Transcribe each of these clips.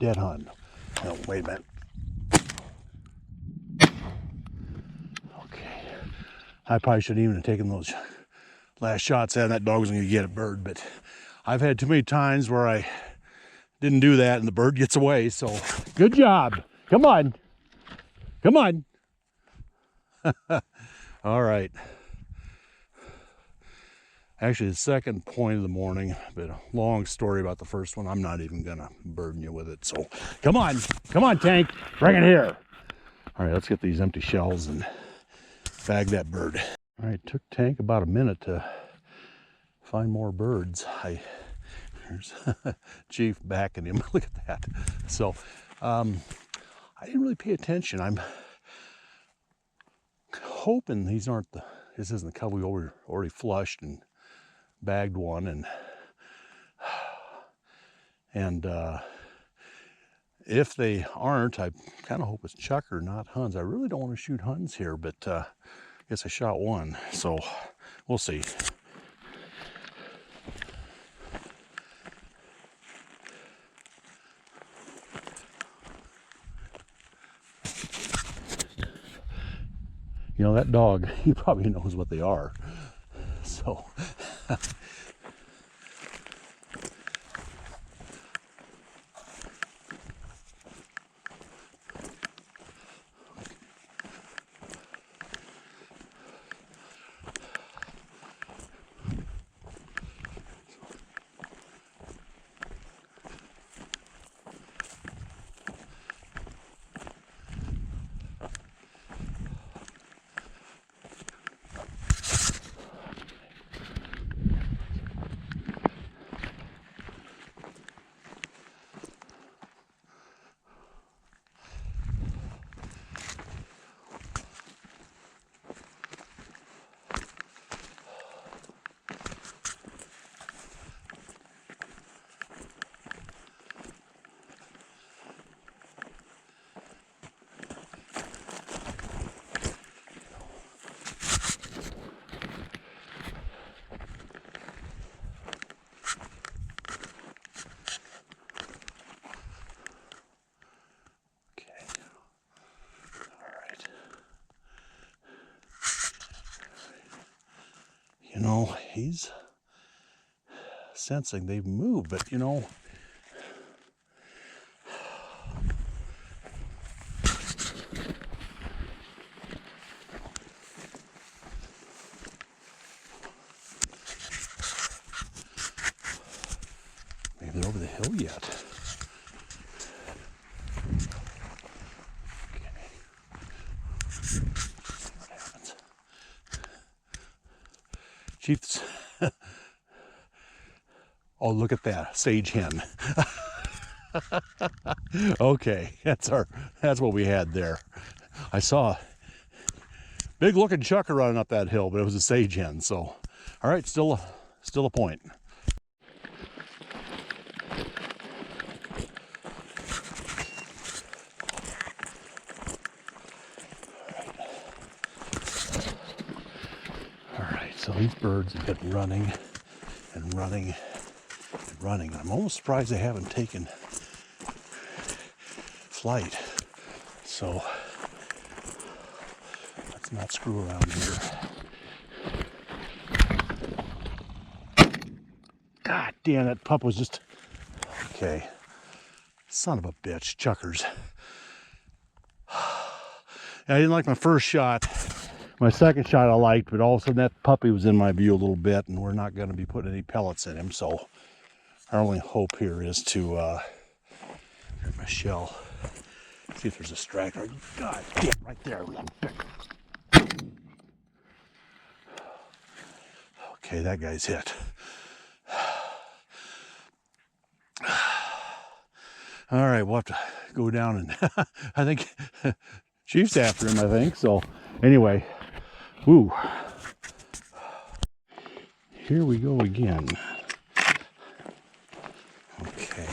dead hunt. No, wait a minute. Okay. I probably shouldn't even have taken those last shots at that dog was going to get a bird, but I've had too many times where I didn't do that and the bird gets away. So good job. Come on. Come on. All right. Actually, the second point of the morning, but a long story about the first one. I'm not even gonna burden you with it. So come on, Tank, bring it here. All right, let's get these empty shells and bag that bird. All right, took Tank about a minute to find more birds. There's Chief backing him. Look at that. So I didn't really pay attention. I'm hoping this isn't the cub we already flushed and bagged one, and if they aren't, I kind of hope it's chucker, not huns. I really don't want to shoot huns here, but I guess I shot one, so we'll see. You know, that dog, he probably knows what they are, so you know, he's sensing they've moved, but you know, maybe they're over the hill yet. Chiefs. Oh, look at that sage hen. Okay, that's what we had there. I saw a big looking chucker running up that hill, but it was a sage hen. So, all right, still a point. All right, so these birds have been running and running and running. I'm almost surprised they haven't taken flight. So let's not screw around here. God damn, that pup was just okay. Son of a bitch, chuckers. I didn't like my first shot. My second shot I liked, but all of a sudden that puppy was in my view a little bit, and we're not going to be putting any pellets in him. So our only hope here is to here's my shell. See if there's a straggler. God damn, right there. Okay, that guy's hit. All right, we'll have to go down and I think Chief's after him, I think. So anyway, woo. Here we go again. Okay.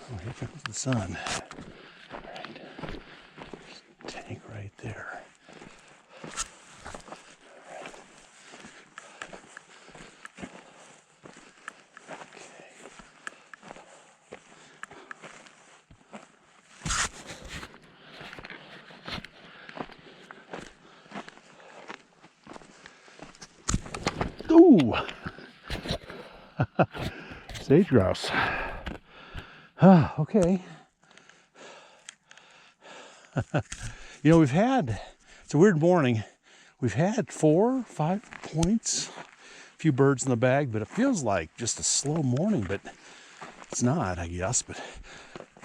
Oh, here comes the sun. right. Tank right there. Ooh! Sage grouse. Ah, okay. You know, it's a weird morning. We've had 4 or 5 points, a few birds in the bag, but it feels like just a slow morning, but it's not, I guess. But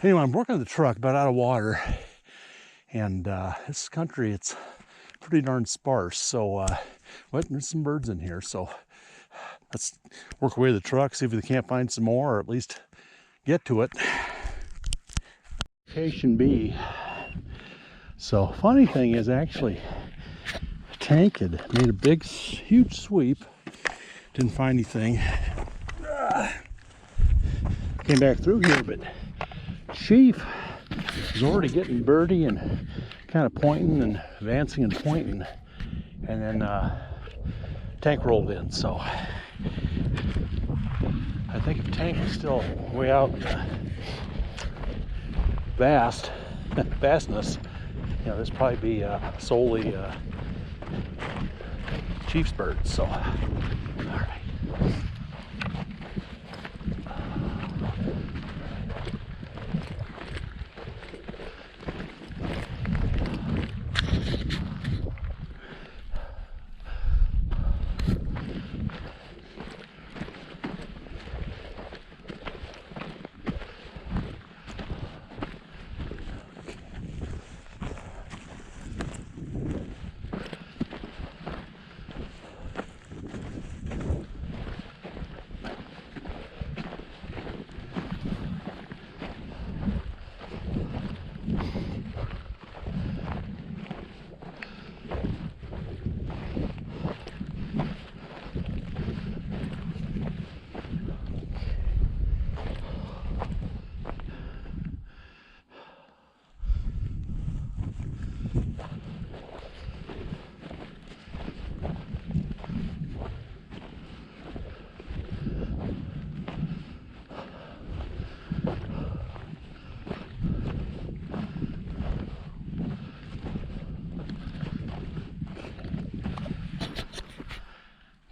anyway, I'm working on the truck, about out of water. And this country, it's pretty darn sparse. So, there's some birds in here. So let's work away the truck, see if we can't find some more, or at least get to it. Location B. So funny thing is, actually, Tank had made a big, huge sweep. Didn't find anything. Came back through here, but Chief was already getting birdie and kind of pointing and advancing and pointing. And then Tank rolled in. So I think if Tank was still way out in the vastness, you know, this probably be solely Chief's birds. So, all right.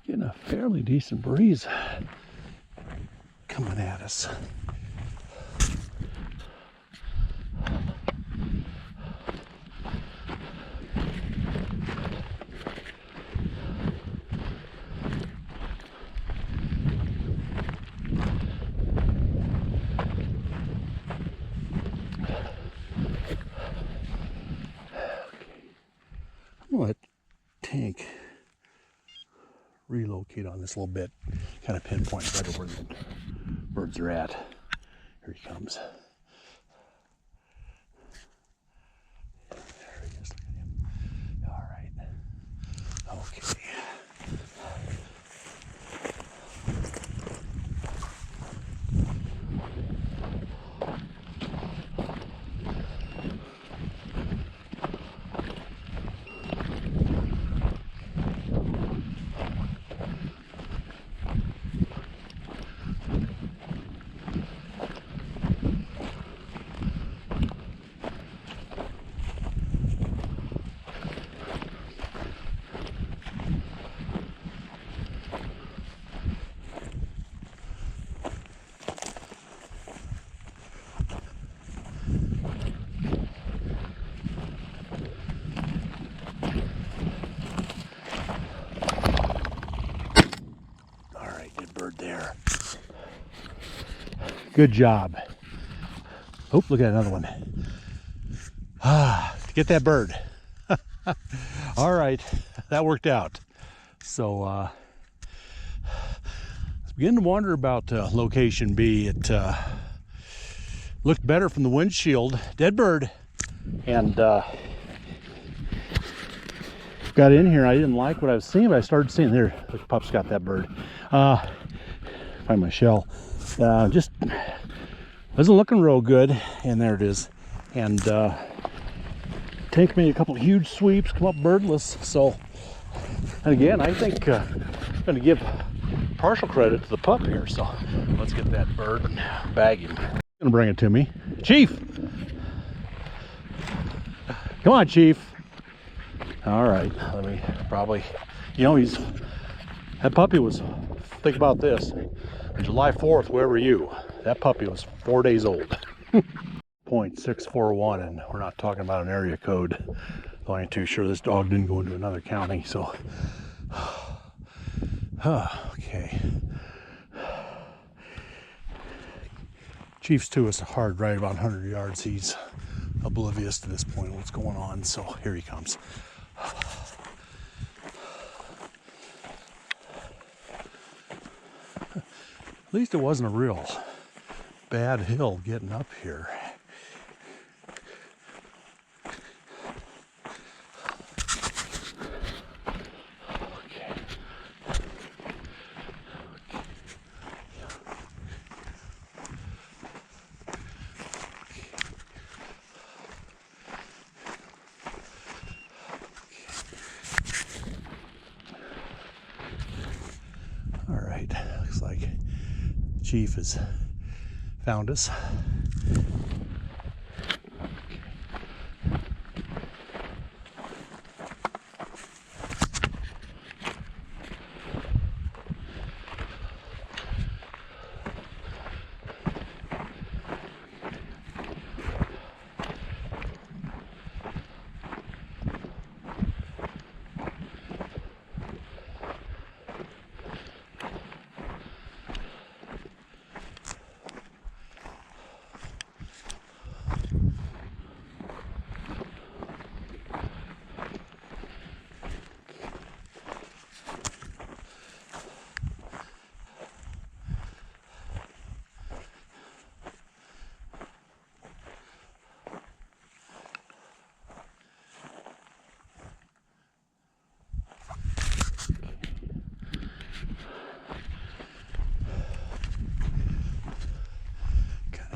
Getting a fairly decent breeze coming at us. I'm gonna let Tank relocate on this a little bit, kind of pinpoint right where the birds are at. Here he comes. There he is. Look at him. All right. Okay. There. Good job. Oh, look at another one. Get that bird. All right, that worked out. So I was beginning to wonder about location B. It looked better from the windshield. Dead bird. And got in here. I didn't like what I was seeing, but I started seeing there. The pup's got that bird. Find my shell. Just wasn't looking real good, and there it is. And Tank made a couple huge sweeps, come up birdless. So, and again, I think I'm going to give partial credit to the pup here. So let's get that bird and bag him. I'm going to bring it to me. Chief! Come on, Chief. All right, let me probably, you know, that puppy was, think about this, on July 4th, where were you? That puppy was 4 days old. 0.641, and we're not talking about an area code. I ain't too sure this dog didn't go into another county, so. Okay. Chief's to us hard right about 100 yards. He's oblivious to this point of what's going on, so here he comes. At least it wasn't a real bad hill getting up here. Looks like Chief has found us.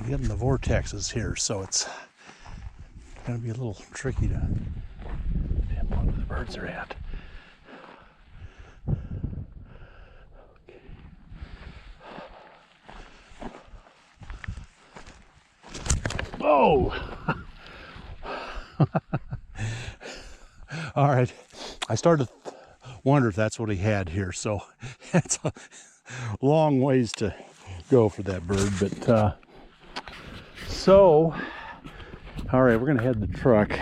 Getting the vortexes here, so it's gonna be a little tricky to pinpoint where the birds are at. Okay. Oh! All right, I started to wonder if that's what he had here, so it's a long ways to go for that bird, but so, all right, we're gonna head the truck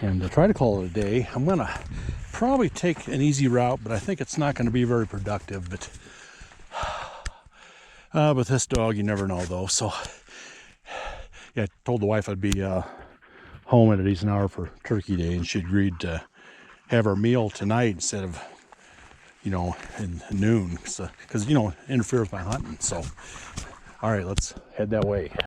and try to call it a day. I'm gonna probably take an easy route, but I think it's not gonna be very productive. But with this dog, you never know though. So, yeah, I told the wife I'd be home at a decent hour for Turkey Day, and she agreed to have our meal tonight instead of, you know, in noon, because you know, interfere with my hunting. So. All right, let's head that way.